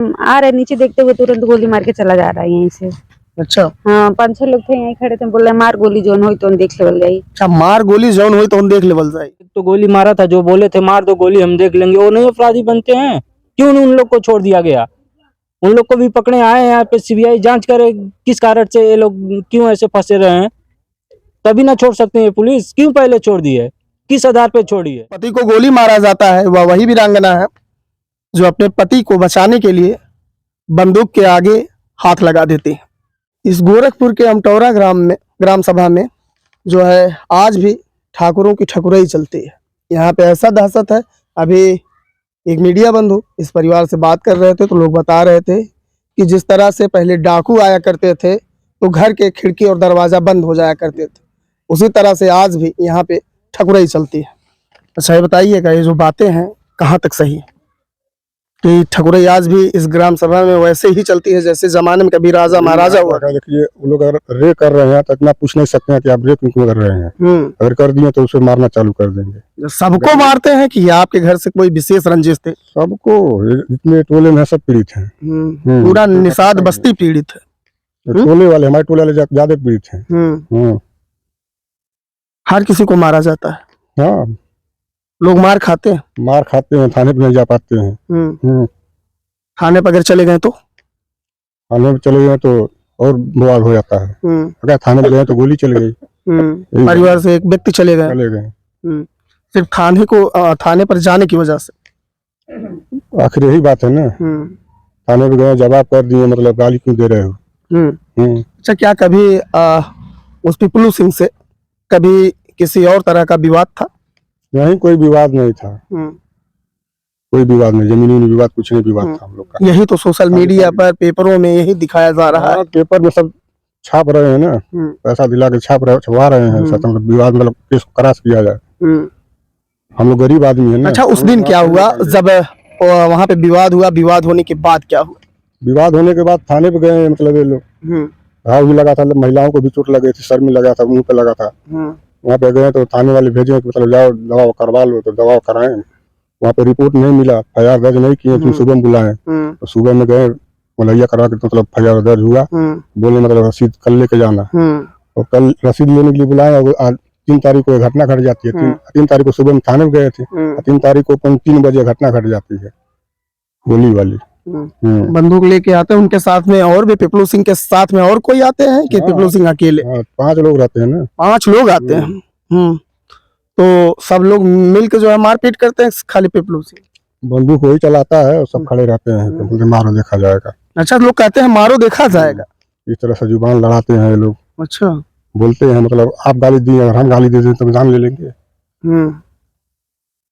आ रहे नीचे देखते हुए तुरंत गोली मार के चला जा रहा है यहीं से। अच्छा हाँ 5-6 लोग थे यहीं खड़े थे, बोल रहे मार गोली जोन हो तो देख लेवल जाई। अच्छा, मार गोली जौन हुई तो हम देख लेवल जाई। तो गोली मारा था, जो बोले थे मार दो गोली हम देख लेंगे, वो नहीं अपराधी बनते हैं? क्यों उन लोग को छोड़ दिया गया? उन लोग को भी पकड़े आए हैं यहाँ पे, सीबीआई जांच करे किस कारण से ये लोग क्यों ऐसे फंसे रहे हैं, तभी ना छोड़ सकते हैं। पुलिस क्यों पहले छोड़ दी है, किस आधार पे छोड़ी है? पति को गोली मारा जाता है, वह वही वीरांगना है जो अपने पति को बचाने के लिए बंदूक के आगे हाथ लगा देती है। इस गोरखपुर के अमटौरा ग्राम सभा में जो है आज भी ठाकुरों की ठकुराई चलती है। यहाँ पे ऐसा दहशत है, अभी एक मीडिया बंधु इस परिवार से बात कर रहे थे तो लोग बता रहे थे कि जिस तरह से पहले डाकू आया करते थे तो घर के खिड़की और दरवाजा बंद हो जाया करते थे, उसी तरह से आज भी यहाँ पे ठकुराई चलती है। अच्छा ये बताइएगा, ये जो बातें हैं कहाँ तक सही है कि ठकुराई आज भी इस ग्राम सभा में वैसे ही चलती है जैसे जमाने में कभी राजा महाराजा हुआ? देखिए वो लोग अगर रे कर रहे हैं तो इतना पूछ नहीं सकते हैं कि आप रे क्यों कर रहे हैं। अगर कर दिए तो उसे मारना चालू कर देंगे। सबको मारते हैं कि आपके घर से कोई विशेष रंजिश थे? सबको, जितने टोले में सब पीड़ित हैं। पूरा निषाद बस्ती पीड़ित है। टोले वाले, हमारे टोले वाले ज्यादा पीड़ित हैं। हर किसी को मारा जाता है। हाँ, लोग मार खाते हैं। मार खाते हैं, थाने पे नहीं जा पाते हैं। थाने पर अगर चले गए तो थाने पे चले गए तो और बवाल हो जाता है। अगर थाने पे गए तो गोली चल गई। परिवार से एक व्यक्ति चले गए। सिर्फ थाने पर जाने की वजह से। आखिर यही बात है ना, थाने पे गए जवाब कर दिए, मतलब गाली क्यों दे रहे हो। अच्छा, क्या कभी उस पिपलू सिंह से कभी किसी और तरह का विवाद था? नहीं, कोई विवाद नहीं था। कोई विवाद नहीं, जमीनी विवाद कुछ नहीं विवाद था हम लोग का। यही तो सोशल मीडिया पर पेपरों में यही दिखाया जा रहा है। पेपर में सब छाप रहे हैं ना, पैसा दिला के छपवा रहे हैं। मतलब विवाद, मतलब केस क्रॉस किया जाए। हम लोग गरीब आदमी है ना। अच्छा, उस दिन क्या हुआ जब वहाँ पे विवाद हुआ? विवाद होने के बाद क्या हुआ? विवाद होने के बाद थाने पे गए, मतलब ये लोग घाव भी लगा था, महिलाओं को भी चोट लगे थी, सर में लगा था, मुंह पे लगा था। वहाँ पे गए तो थाने वाले भेजे, मतलब जाओ दवा करवा लो, तो दवा कराएं। वहाँ पे रिपोर्ट नहीं मिला, FIR दर्ज नहीं किए, फिर सुबह में बुलाए तो सुबह में गए, मुलैया करवा के, मतलब FIR दर्ज हुआ। बोले मतलब रसीद कल लेके जाना, और कल रसीद लेने के लिए बुलाए। 3 तारीख को घटना घट जाती है। 3 तारीख को सुबह में थाने में गए थे, 3 तारीख को 3 बजे घटना घट जाती है, गोली वाली। बंदूक लेके आते हैं, उनके साथ में और भी पिपलू सिंह के साथ में और कोई आते हैं कि पिपलू सिंह अकेले? 5 लोग रहते हैं ना। 5 लोग आते हैं। तो सब लोग मिलकर जो है मारपीट करते हैं, खाली पिपलू सिंह बंदूक वही चलाता है और सब खड़े रहते हैं, तो मारो देखा जाएगा। अच्छा, लोग कहते हैं मारो देखा जाएगा, इस तरह से जुबान लड़ाते हैं ये लोग। अच्छा, बोलते हैं मतलब आप गाली दिए, अगर हम गाली दे दें तो जान ले लेंगे।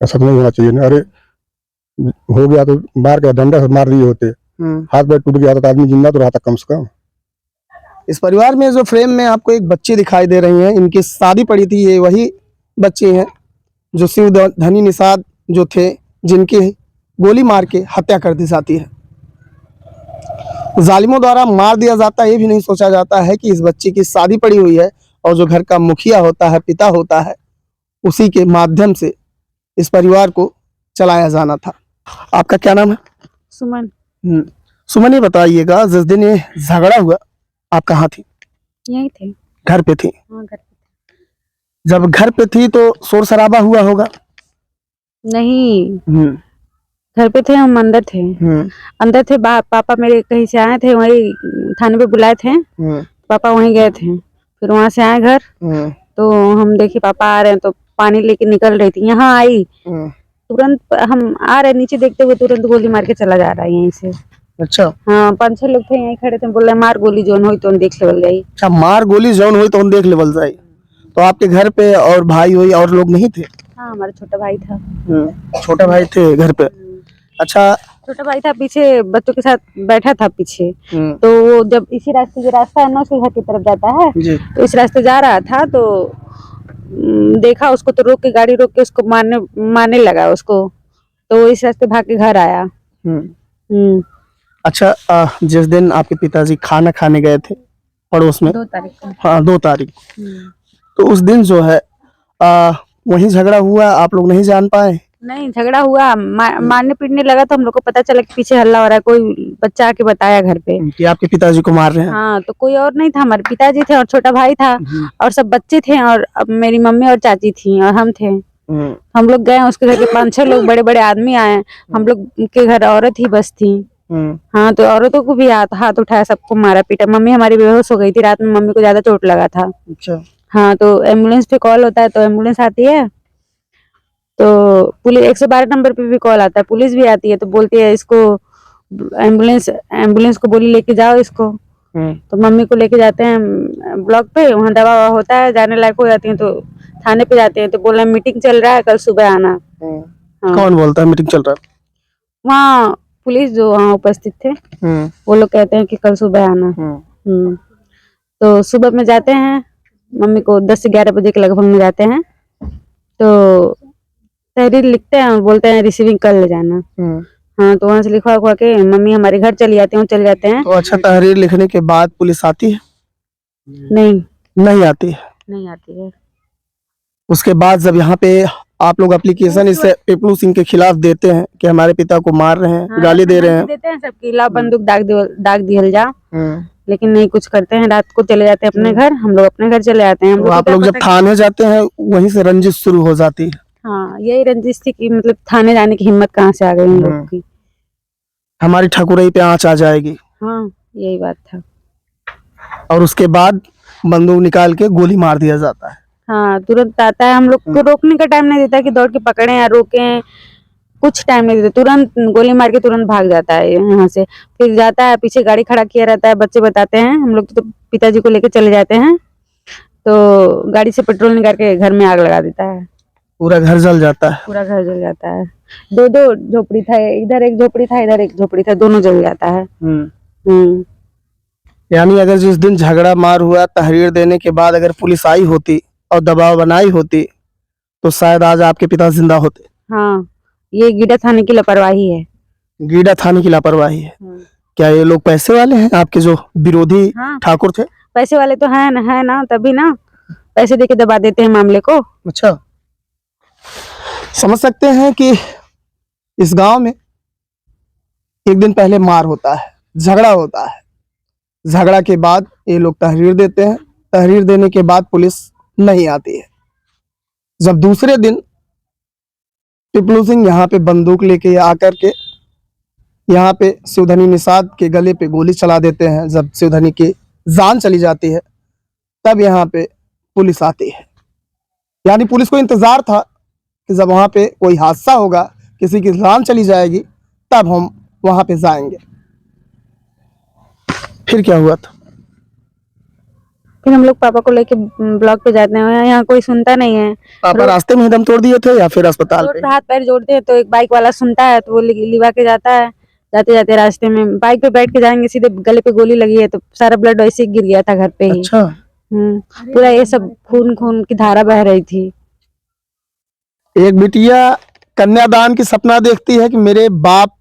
ऐसा नहीं होना चाहिए ना। अरे हो गया तो मार के डंडा से मार दिए होते, हाथ पैर टूट गया तो आदमी जिंदा तो रहा था कम से कम। इस परिवार में जो फ्रेम में आपको एक बच्ची दिखाई दे रही है, इनकी शादी पड़ी थी, ये वही बच्चे हैं जो शिव धनी निषाद जो थे, जिनकी गोली मार के हत्या कर दी जाती है। जालिमों द्वारा मार दिया जाता है, ये भी नहीं सोचा जाता है कि इस बच्ची की शादी पड़ी हुई है और जो घर का मुखिया होता है, पिता होता है, उसी के माध्यम से इस परिवार को चलाया जाना था। आपका क्या नाम है? सुमन। सुमन, ये बताइएगा, जिस दिन ये झगड़ा हुआ आप कहाँ थी? यहीं थे। घर पे थी? हाँ, घर पे। जब घर पे थी तो शोर शराबा हुआ होगा? नहीं, घर पे थे, हम अंदर थे। अंदर थे, पापा मेरे कहीं से आए थे, वही थाने पे बुलाए थे। पापा वहीं गए थे, फिर वहां से आए घर, तो हम देखे पापा आ रहे हैं, तो पानी लेके निकल रही थी, यहाँ आई, तुरंत हम आ रहे नीचे देखते हुए तुरंत गोली मार के चला जा रहा है यहीं से। अच्छा, हाँ 5-6 लोग थे यहीं खड़े थे, बोल रहे मार गोली जोन हो तो देख लेवल जाई। अच्छा, मार गोली जौन हुई तो हम देख लेवल जाई। तो आपके घर पे और भाई हुई और लोग नहीं थे? हाँ, हमारा छोटा भाई था। छोटा भाई थे घर पे? अच्छा, छोटा भाई था, पीछे बच्चों के साथ बैठा था पीछे। तो वो जब इसी रास्ते, जो रास्ता है ना उसके घर की तरफ जाता है, तो इस रास्ते जा रहा था, तो देखा उसको, तो रोक के, गाड़ी रोक के उसको मारने लगा उसको, तो वो इस रास्ते भाग के घर आया। अच्छा, जिस दिन आपके पिताजी खाना खाने गए थे पड़ोस में, 2 तारीख को। हाँ 2 तारीख, तो उस दिन जो है वहीं झगड़ा हुआ, आप लोग नहीं जान पाए नहीं झगड़ा हुआ, मारने पीटने लगा तो हम लोग को पता चला कि पीछे हल्ला हो रहा है, कोई बच्चा आके बताया घर पे। कि आपके पिताजी को मार रहे हैं। हाँ, तो कोई और नहीं था, हमारे पिताजी थे और छोटा भाई था और सब बच्चे थे और अब मेरी मम्मी और चाची थी और हम थे। हम लोग गए, उसके घर के 5-6 लोग बड़े बड़े आदमी आए, हम लोग के घर औरत ही बस थी। हाँ, तो औरतों को भी हाथ उठाया, सबको मारा पीटा। मम्मी हमारी बेहोश हो गई थी रात में, मम्मी को ज्यादा चोट लगा था। अच्छा। हाँ, तो एम्बुलेंस पे कॉल होता है तो एम्बुलेंस आती है, तो पुलिस 112 नंबर पे भी कॉल आता है, पुलिस भी आती है, तो बोलती है इसको एम्बुलेंस को बोली लेके जाओ इसको। तो मम्मी को लेके जाते हैं ब्लॉक पे, वहाँ दवा ववा होता है, जाने लायक हो जाती है तो थाने पे जाते हैं, तो बोल रहे हैं मीटिंग चल रहा है, कल सुबह आना। हाँ, कौन बोलता है मीटिंग चल रहा वहाँ पुलिस जो वहाँ उपस्थित थे है? वो लोग कहते हैं कि कल सुबह आना। तो सुबह में जाते हैं, मम्मी को 10 से 11 बजे के लगभग में जाते हैं, तो तहरीर लिखते हैं और बोलते हैं रिसीविंग कर ले जाना। हाँ, तो वहाँ से लिखवा उखवा के मम्मी हमारे घर चली जाती हैं, चले जाते हैं। तो अच्छा, तहरीर लिखने के बाद पुलिस आती है? नहीं, नहीं आती है। नहीं आती है। उसके बाद जब यहाँ पे आप लोग एप्लीकेशन इस पिपलू सिंह के खिलाफ देते हैं कि हमारे पिता को मार रहे हैं, हाँ, गाली दे रहे हैं, देते हैं सबकी ला बंदूक दाग दिहल जा, लेकिन नहीं कुछ करते हैं। रात को चले जाते हैं अपने घर, हम लोग अपने घर चले जाते हैं। हम तो लोग आप लोग जब थाने जाते हैं वहीं से रंजिश शुरू हो जाती है? हाँ, यही रंजिश थी कि मतलब थाने जाने की हिम्मत कहाँ से आ गई इन लोगों की। हमारी ठाकुरई पे आंच आ जाएगी। हाँ, यही बात था। और उसके बाद बंदूक निकाल के गोली मार दिया जाता है। हाँ, तुरंत आता है, हम लोग को रोकने का टाइम नहीं देता कि दौड़ के पकड़े या रोके, कुछ टाइम नहीं देते, तुरंत गोली मार के तुरंत भाग जाता है यहाँ से। फिर जाता है, पीछे गाड़ी खड़ा किया रहता है, बच्चे बताते हैं, हम लोग तो पिताजी को लेके चले जाते हैं, तो गाड़ी से पेट्रोल निकाल के घर में आग लगा देता है। पूरा घर जल जाता है? पूरा घर जल जाता है। 2-2 झोपड़ी था, इधर एक झोपड़ी था, इधर एक झोपड़ी था, दोनों जल जाता है। यानी अगर जिस दिन झगड़ा मार हुआ, तहरीर देने के बाद अगर पुलिस आई होती और दबाव बनाई होती तो शायद आज आपके पिता जिंदा होते। हाँ, ये गीडा थाने की लापरवाही है। गीडा थाने की लापरवाही है। क्या ये लोग पैसे वाले हैं, आपके जो विरोधी ठाकुर थे? पैसे वाले तो है ना, तभी ना पैसे देके दबा देते हैं मामले को। अच्छा, समझ सकते हैं कि इस गांव में एक दिन पहले मार होता है, झगड़ा होता है, झगड़ा के बाद ये लोग तहरीर देते हैं, तहरीर देने के बाद पुलिस नहीं आती है। जब दूसरे दिन पिपलू सिंह यहाँ पे बंदूक लेके आकर के यहाँ पे शिवधनी निषाद के गले पे गोली चला देते हैं, जब शिवधनी की जान चली जाती है तब यहाँ पे पुलिस आती है। यानी पुलिस को इंतजार था कि जब वहाँ पे कोई हादसा होगा, किसी की जान चली जाएगी, तब हम वहाँ पे जाएंगे। फिर क्या हुआ था? फिर हम लोग पापा को लेके ब्लॉक पे जाते हैं, यहाँ कोई सुनता नहीं है। पापा रास्ते में ही दम तोड़ दिए थे या फिर अस्पताल पे? हाथ पैर जोड़ते हैं तो एक बाइक वाला सुनता है तो वो लिवा के जाता है। जाते जाते रास्ते में बाइक पे बैठ के जाएंगे, सीधे गले पे गोली लगी है तो सारा ब्लड वैसे गिर गया था घर पे ही। अच्छा। पूरा ये सब खून की धारा बह रही थी। एक बिटिया कन्यादान की सपना देखती है कि मेरे बाप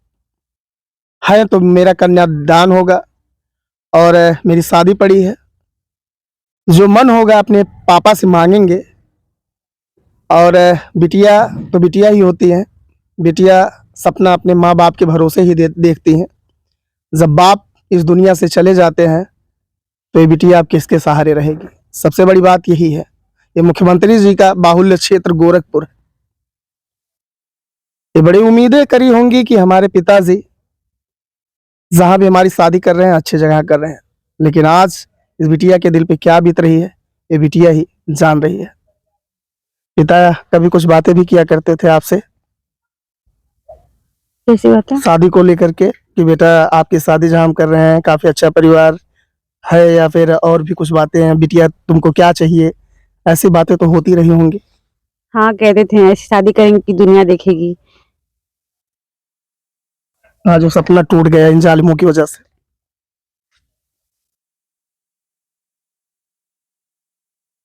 है तो मेरा कन्यादान होगा और मेरी शादी पड़ी है, जो मन होगा अपने पापा से मांगेंगे। और बिटिया तो बिटिया ही होती है, बिटिया सपना अपने माँ बाप के भरोसे ही देखती हैं। जब बाप इस दुनिया से चले जाते हैं तो ये बिटिया अब किसके सहारे रहेगी? सबसे बड़ी बात यही है। ये मुख्यमंत्री जी का बाहुल्य क्षेत्र गोरखपुर है। ये बड़ी उम्मीदें करी होंगी कि हमारे पिताजी जहां भी हमारी शादी कर रहे हैं अच्छी जगह कर रहे हैं, लेकिन आज इस बिटिया के दिल पे क्या बीत रही है ये बिटिया ही जान रही है। पिता कभी कुछ बातें भी किया करते थे आपसे? कैसी बात है? शादी को लेकर के कि बेटा आपकी शादी जहां हम कर रहे हैं काफी अच्छा परिवार है, या फिर और भी कुछ बातें हैं, बिटिया तुमको क्या चाहिए, ऐसी बातें तो होती रही होंगी। हाँ, कहते थे ऐसी शादी करेंगे कि दुनिया देखेगी। आज वो सपना टूट गया इन जालिमों की वजह से।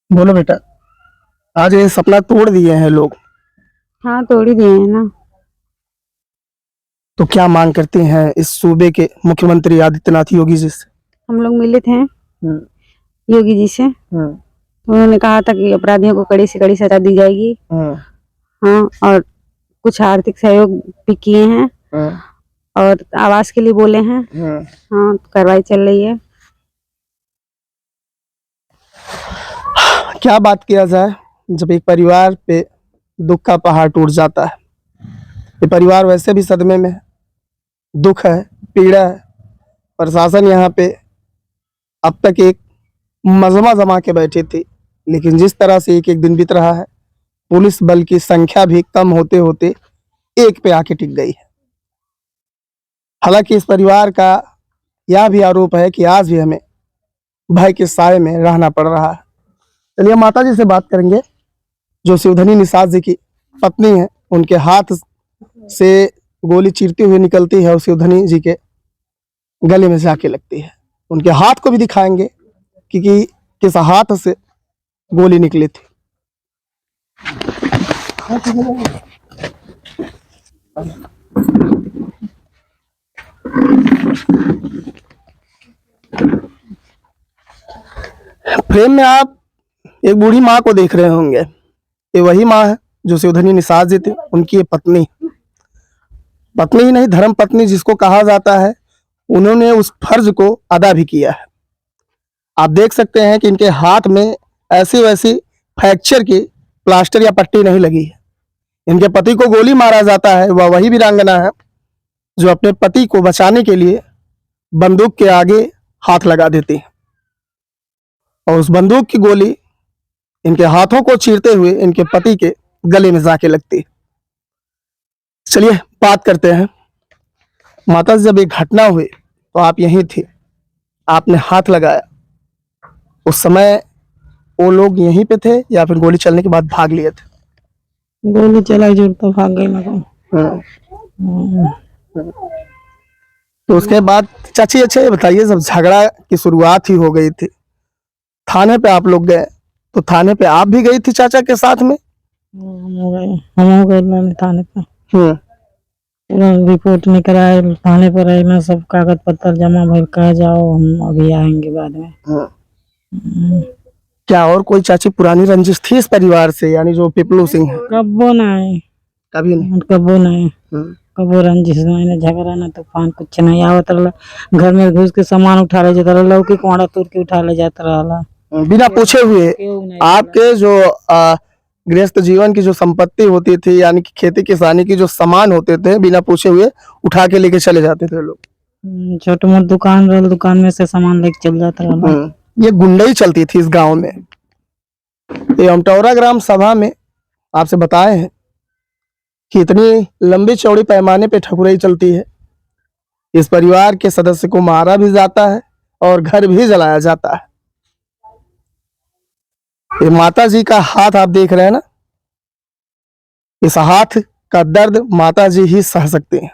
बोलो बेटा, आज ये सपना तोड़ दिए हैं लोग। हाँ, तोड़ ही दिए हैं ना। तो क्या मांग करते हैं इस सूबे के मुख्यमंत्री आदित्यनाथ योगी जी से? हम लोग मिले थे योगी जी से, तो उन्होंने कहा था कि अपराधियों को कड़ी से कड़ी सजा दी जाएगी। हाँ, और कुछ आर्थिक सहयोग भी किए हैं और आवास के लिए बोले हैं। हाँ, कार्रवाई चल रही है। क्या बात किया जाए, जब एक परिवार पे दुख का पहाड़ टूट जाता है। ये परिवार वैसे भी सदमे में है, दुख है, पीड़ा है। प्रशासन यहाँ पे अब तक एक मजमा जमा के बैठी थी, लेकिन जिस तरह से एक एक दिन बीत रहा है, पुलिस बल की संख्या भी कम होते होते एक पे आके टिक गई है। हालांकि इस परिवार का यह भी आरोप है कि आज भी हमें भय के साए में रहना पड़ रहा है। चलिए माता जी से बात करेंगे, जो शिवधनी निषाद जी की पत्नी है। उनके हाथ से गोली चीरती हुई निकलती है और शिवधनी जी के गले में जाके लगती है। उनके हाथ को भी दिखाएंगे कि किस हाथ से गोली निकली थी। फ्रेम में आप एक बूढ़ी माँ को देख रहे होंगे। ये वही माँ है जो शिवधनी निषाद जी थी, उनकी ये पत्नी ही नहीं, धर्म पत्नी जिसको कहा जाता है। उन्होंने उस फर्ज को अदा भी किया है। आप देख सकते हैं कि इनके हाथ में ऐसी वैसी फ्रैक्चर की प्लास्टर या पट्टी नहीं लगी है। इनके पति को गोली मारा जाता है, वह वही वीरांगना है जो अपने पति को बचाने के लिए बंदूक के आगे हाथ लगा देती है और उस बंदूक की गोली इनके हाथों को चीरते हुए इनके पति के गले में जाके लगती है। चलिए बात करते हैं। माता जी, जब एक घटना हुई तो आप यहीं थी, आपने हाथ लगाया, उस समय वो लोग यहीं पे थे या फिर गोली चलने के बाद भाग लिए थे? गोली चला जोर तो भाग गई मतलब। तो उसके बाद चाची, अच्छा ये बताइए, जब झगड़ा की शुरुआत ही हो गई थी, थाने पे आप लोग गए, तो थाने पे आप भी गई थी चाचा के साथ में? हम हो गए थाने पे, पूरा रिपोर्ट नहीं कराए, थाने पर रहे ना, सब कागज पत्तर जमा भर कह जाओ, हम अभी आएंगे बाद में। क्या और कोई चाची पुरानी रंजिश थी इस परिवार से, यानी जो पिपलू सिंह है? कब्बो नहीं, कभी नहीं। कब्बो नहीं, कब्बो रंजिश नहीं, झगड़ा ना तूफान कुछ नहीं आवत रहा। घर में घुस के सामान उठा ले जाता रहा, लौकी कोड़ा तोड़ के उठा ले जाता रहा बिना पूछे हुए। आपके जो गृहस्थ जीवन की जो संपत्ति होती थी, यानी कि खेती किसानी की जो सामान होते थे, बिना पूछे हुए उठा के लेके चले जाते थे लोग। छोटे मोटे दुकान रहा, दुकान में से सामान लेके चल जाता रहा। ये गुंडई चलती थी इस गांव में। ये अमटौरा ग्राम सभा में आपसे बताए हैं कि इतनी लंबी चौड़ी पैमाने पे ठकुराई चलती है। इस परिवार के सदस्य को मारा भी जाता है और घर भी जलाया जाता है। ये माता जी का हाथ आप देख रहे हैं ना, इस हाथ का दर्द माता जी ही सह सकते हैं।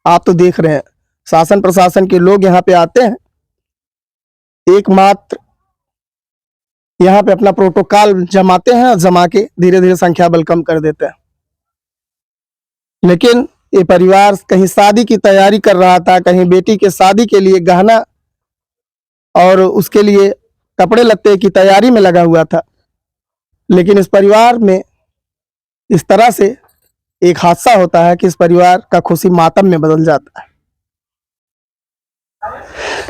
आप तो देख रहे हैं, शासन प्रशासन के लोग यहाँ पे आते हैं, एकमात्र यहाँ पे अपना प्रोटोकॉल जमाते हैं और जमा के धीरे धीरे संख्या बल कम कर देते हैं। लेकिन ये परिवार कहीं शादी की तैयारी कर रहा था, कहीं बेटी के शादी के लिए गहना और उसके लिए कपड़े लत्ते की तैयारी में लगा हुआ था। लेकिन इस परिवार में इस तरह से एक हादसा होता है कि इस परिवार का खुशी मातम में बदल जाता है।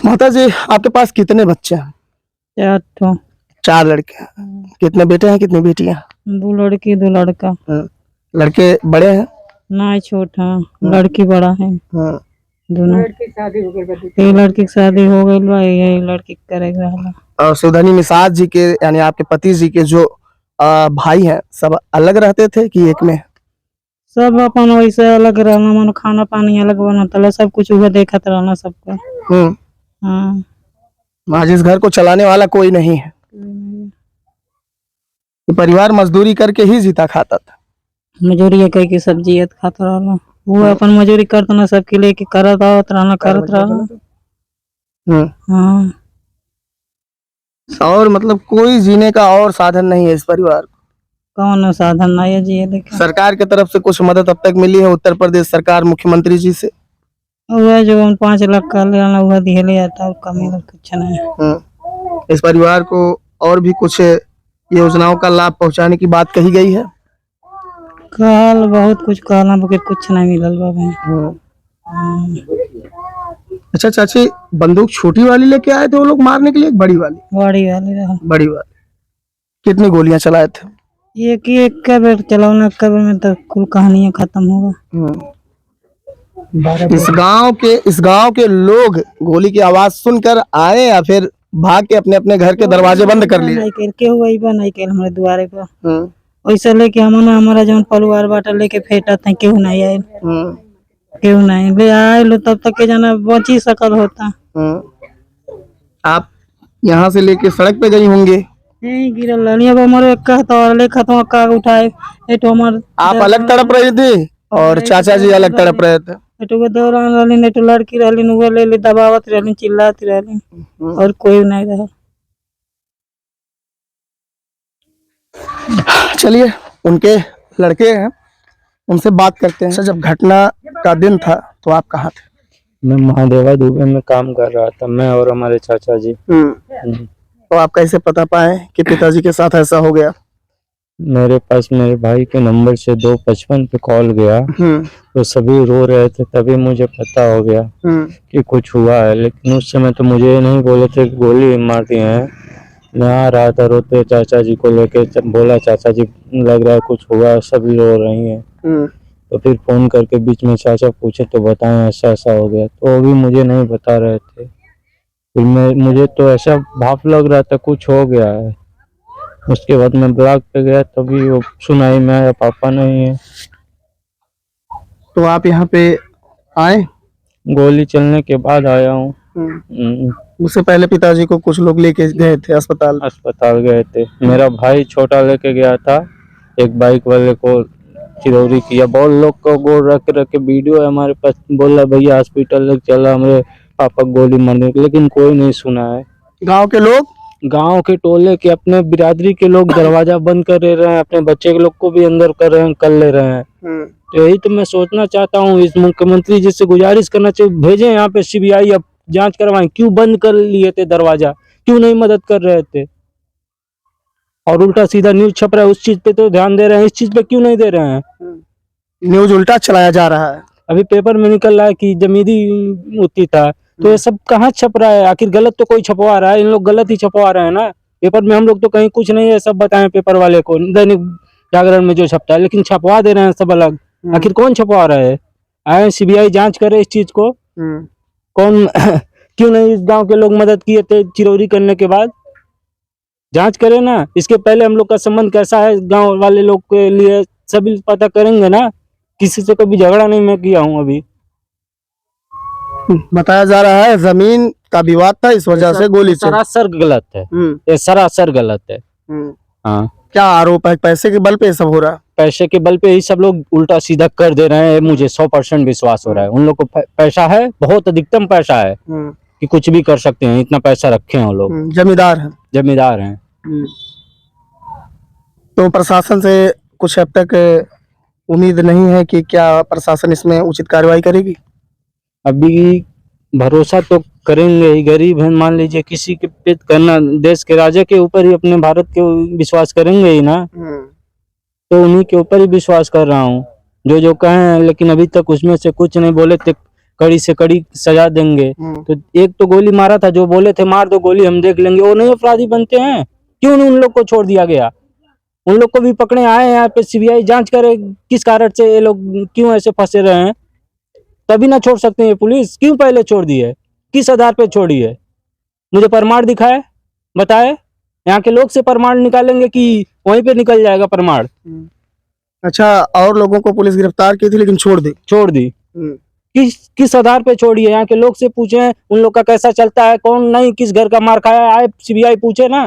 माता जी, आपके पास कितने बच्चे हैं? 4 लड़के। कितने बेटे हैं, कितनी बेटियां? 2 लड़की 2 लड़का। लड़के बड़े हैं? ना, छोटा, लड़की बड़ा है। दोनों लड़की की शादी हो गई, लड़की की शादी हो गई बा, यही लड़की करेगा। और शिवधनी निषाद जी के, यानी आपके पति जी के जो भाई हैं, सब अलग रहते थे कि एक में? सब अपन वैसे अलग रहना, मानो खाना पानी अलग बनाता, सब कुछ वह देखत रहना सबका। हाँ, आज इस घर को चलाने वाला कोई नहीं है। ये परिवार मजदूरी करके ही जीता खाता था। मजूरी कई की सब्जी खाता रहना, वो अपन मजूरी करता ना, सबके लेके करत आवत रहना, करत रहना। हाँ, और मतलब कोई जीने का और साधन नहीं है इस परिवार को? कौन साधन नहीं है जी? देखा सरकार की तरफ से कुछ मदद अब तक मिली है? उत्तर प्रदेश सरकार, मुख्यमंत्री जी से? वह जो 5 लाख का लेना वह दिए जाता है, कमी कुछ नहीं। इस परिवार को और भी कुछ योजनाओं का लाभ पहुंचाने की बात कही गई है? कहल बहुत कुछ कहला बके कुछ नहीं मिलल बा भाई। अच्छा चाची, बंदूक छोटी वाली लेके आए थे वो लोग मारने के लिए, एक बड़ी वाली? बड़ी वाली रहा। बड़ी वाली। कितनी गोलियां चलाए थे? एक का बेर चलावना का बेर में तो कुल कहानियां खत्म होगा। इस गांव के लोग गोली की आवाज सुनकर आए या फिर भाग के अपने अपने घर के दरवाजे बंद कर लिए? नहीं कर के हुआ ही बा नहीं कर हमारे द्वारे पर वैसे लेके हमने हमारा जौन परिवार बाटा लेके फेटा था केहू नहीं आए, केहू नहीं ले आए लो तब तक के जाना बची सकल होता। आप यहाँ से लेके सड़क पे गई होंगे? नहीं गिरल लानी अब हमारे खतवा का उठाए एटो हमार आप अलग तड़प रही थी और चाचा जी अलग तड़प रहे थे? एटो के दौरान रहली एटो लड़की रहली वो ले ले दबावत रहली चिल्लाती रहली और कोई नहीं रहा। चलिए, उनके लड़के हैं, उनसे बात करते हैं। जब घटना का दिन था तो आप कहाँ थे? मैं महादेवा दुबे में काम कर रहा था, मैं और हमारे चाचा जी। तो आप कैसे पता पाए कि पिताजी के साथ ऐसा हो गया? मेरे पास मेरे भाई के नंबर से 255 पे कॉल गया, तो सभी रो रहे थे, तभी मुझे पता हो गया कि कुछ हुआ है। लेकिन उस समय तो मुझे नहीं बोले थे कि गोली मार दिए हैं। मैं आ रहा था रोते, चाचा जी को लेके बोला चाचा जी लग रहा है कुछ हुआ, सभी रो रही हैं। तो फिर फोन करके बीच में चाचा पूछे तो बताएं ऐसा ऐसा हो गया, तो वो भी मुझे नहीं बता रहे थे। फिर मुझे तो ऐसा भाप लग रहा था कुछ हो गया है। उसके बाद मैं ब्लॉक पे गया, तभी वो सुनाई में आया पापा नहीं है। तो आप यहाँ पे आए? गोली चलने के बाद आया हूँ। उससे पहले पिताजी को कुछ लोग लेके गए थे अस्पताल? अस्पताल गए थे, मेरा भाई छोटा लेके गया था, एक बाइक वाले को चिरौरी किया। बहुत लोग को गोल रख के वीडियो है हमारे पास, बोला भैया हॉस्पिटल लेके चला हमारे पापा गोली मारने के, लेकिन कोई नहीं सुना है। गांव के लोग, गांव के टोले के अपने बिरादरी के लोग दरवाजा बंद कर रहे हैं, अपने बच्चे के लोग को भी अंदर कर ले रहे हैं। तो यही तो मैं सोचना चाहता हूँ, इस मुख्यमंत्री जी से गुजारिश करना चाहिए, भेजें यहाँ पे सीबीआई, अब जांच करवाएं क्यों बंद कर लिए थे दरवाजा, क्यों नहीं मदद कर रहे थे। और उल्टा सीधा न्यूज छप रहा है, उस चीज पे तो ध्यान दे रहे हैं, इस चीज पे क्यों नहीं दे रहे हैं। न्यूज उल्टा चलाया जा रहा है। अभी पेपर में निकल रहा है कि जमीदी मुफ्ती था, तो ये सब कहाँ छप रहा है? आखिर गलत तो कोई छपवा रहा है, इन लोग गलत ही छपवा रहे हैं ना। पेपर में हम लोग तो कहीं कुछ नहीं है, सब बताएं पेपर वाले को, दैनिक जागरण में जो छपता है, लेकिन छपवा दे रहे हैं सब अलग। आखिर कौन छपवा रहा है? आए सीबीआई जांच करे इस चीज को, कौन क्यों नहीं इस गांव के लोग मदद किए थे चिरौरी करने के बाद, जांच करे ना। इसके पहले हम लोग का संबंध कैसा है गांव वाले लोग के लिए सभी पता करेंगे ना। किसी से कभी झगड़ा नहीं मैं किया हूँ अभी। बताया जा रहा है जमीन का विवाद था, इस वजह से गोली चली। सरासर गलत है, ये सरासर गलत है। हाँ, क्या आरोप है? पैसे के बल पे सब हो रहा है? पैसे के बल पे ही सब लोग उल्टा सीधा कर दे रहे हैं, मुझे 100% विश्वास हो रहा है। उन लोग को पैसा है, बहुत अधिकतम पैसा है कि कुछ भी कर सकते हैं, इतना पैसा रखे हैं वो लोग। जमींदार है, जमींदार हैं। तो प्रशासन से कुछ अब तक उम्मीद नहीं है कि क्या प्रशासन इसमें उचित कार्रवाई करेगी? अभी भरोसा तो करेंगे ही, गरीब हैं, मान लीजिए किसी के पे करना, देश के राजा के ऊपर ही, अपने भारत के विश्वास करेंगे ही ना। तो उन्हीं के ऊपर ही विश्वास कर रहा हूँ, जो जो कहें, लेकिन अभी तक उसमें से कुछ नहीं बोले थे। कड़ी से कड़ी सजा देंगे। तो एक तो गोली मारा था, जो बोले थे मार दो गोली हम देख लेंगे, वो नहीं अपराधी बनते हैं? क्यों नहीं उन लोग को छोड़ दिया गया? उन लोग को भी पकड़े आए, यहाँ पे सीबीआई जांच करे किस कारण से ये लोग क्यों ऐसे फंसे रहे हैं, तभी ना छोड़ सकते हैं। पुलिस क्यों पहले छोड़ दी है, किस आधार पे छोड़ी है? मुझे प्रमाण दिखाए, बताए, यहाँ के लोग से प्रमाण निकालेंगे कि वहीं पे निकल जाएगा प्रमाण। अच्छा, और लोगों को पुलिस गिरफ्तार की थी लेकिन छोड़ दी। किस आधार पे छोड़ी है? यहाँ के लोग से पूछे उन लोग का कैसा चलता है, कौन नहीं किस घर का मार खाया है, सीबीआई पूछे ना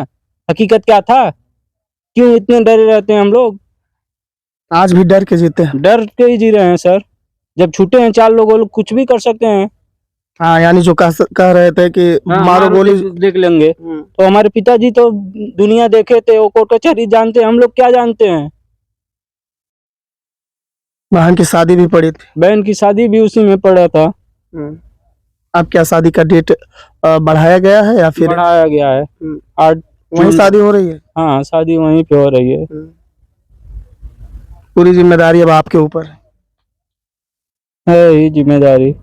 हकीकत क्या था। क्यों इतने डरे रहते हैं हम लोग? आज भी डर के जीते हैं? डर के ही जी रहे हैं सर। जब छूटे हैं 4 लोग, वो लोग कुछ भी कर सकते हैं। हाँ, यानी जो कह रहे थे कि मारो गोली देख लेंगे, तो हमारे पिताजी तो दुनिया देखे थे, वो कोर्ट कचहरी जानते हैं, हम लोग क्या जानते हैं। बहन की शादी भी पड़ी थी? बहन की शादी भी उसी में पड़ा था। अब क्या शादी का डेट बढ़ाया गया है या फिर? बढ़ाया गया है, 8 वहीं शादी हो रही है? हाँ, शादी वहीं पे हो रही है। पूरी जिम्मेदारी अब आपके ऊपर है ही जिम्मेदारी।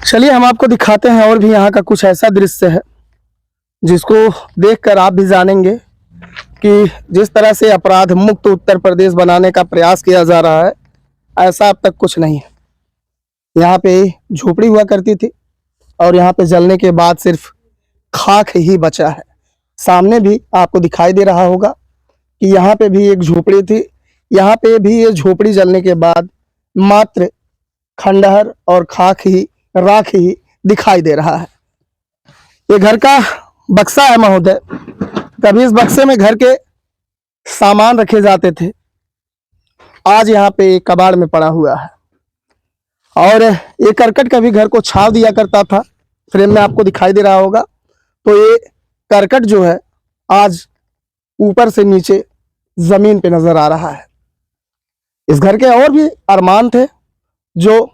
चलिए हम आपको दिखाते हैं और भी यहाँ का कुछ ऐसा दृश्य है जिसको देखकर आप भी जानेंगे कि जिस तरह से अपराध मुक्त उत्तर प्रदेश बनाने का प्रयास किया जा रहा है, ऐसा अब तक कुछ नहीं है। यहाँ पे झोपड़ी हुआ करती थी और यहाँ पे जलने के बाद सिर्फ खाक ही बचा है। सामने भी आपको दिखाई दे रहा होगा कि यहाँ पे भी एक झोपड़ी थी। यहाँ पे भी ये झोपड़ी जलने के बाद मात्र खंडहर और खाक ही, राख ही दिखाई दे रहा है। ये घर का बक्सा है महोदय। कभी इस बक्से में घर के सामान रखे जाते थे, आज यहाँ पे एक कबाड़ में पड़ा हुआ है। और ये करकट कभी घर को छाव दिया करता था। फ्रेम में आपको दिखाई दे रहा होगा। तो ये करकट जो है आज ऊपर से नीचे जमीन पे नजर आ रहा है। इस घर के और भी अरमान थे जो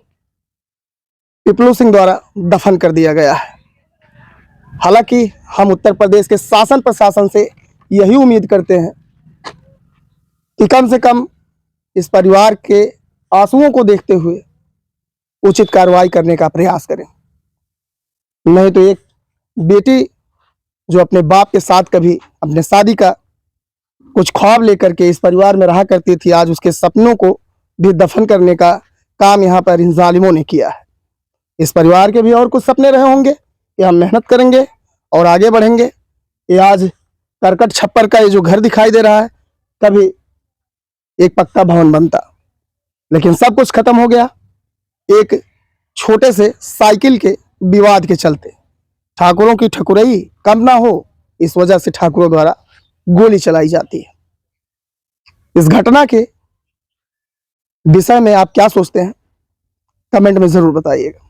पिपलू सिंह द्वारा दफन कर दिया गया है। हालांकि हम उत्तर प्रदेश के शासन प्रशासन से यही उम्मीद करते हैं कि कम से कम इस परिवार के आंसुओं को देखते हुए उचित कार्रवाई करने का प्रयास करें। नहीं तो एक बेटी जो अपने बाप के साथ कभी अपने शादी का कुछ ख्वाब लेकर के इस परिवार में रहा करती थी, आज उसके सपनों को भी दफन करने का काम यहाँ पर इन जालिमों ने किया है। इस परिवार के भी और कुछ सपने रहे होंगे कि हम मेहनत करेंगे और आगे बढ़ेंगे। ये आज करकट छप्पर का ये जो घर दिखाई दे रहा है, कभी एक पक्का भवन बनता, लेकिन सब कुछ खत्म हो गया एक छोटे से साइकिल के विवाद के चलते। ठाकुरों की ठकुरई कम ना हो, इस वजह से ठाकुरों द्वारा गोली चलाई जाती है। इस घटना के विषय में आप क्या सोचते हैं, कमेंट में जरूर बताइएगा।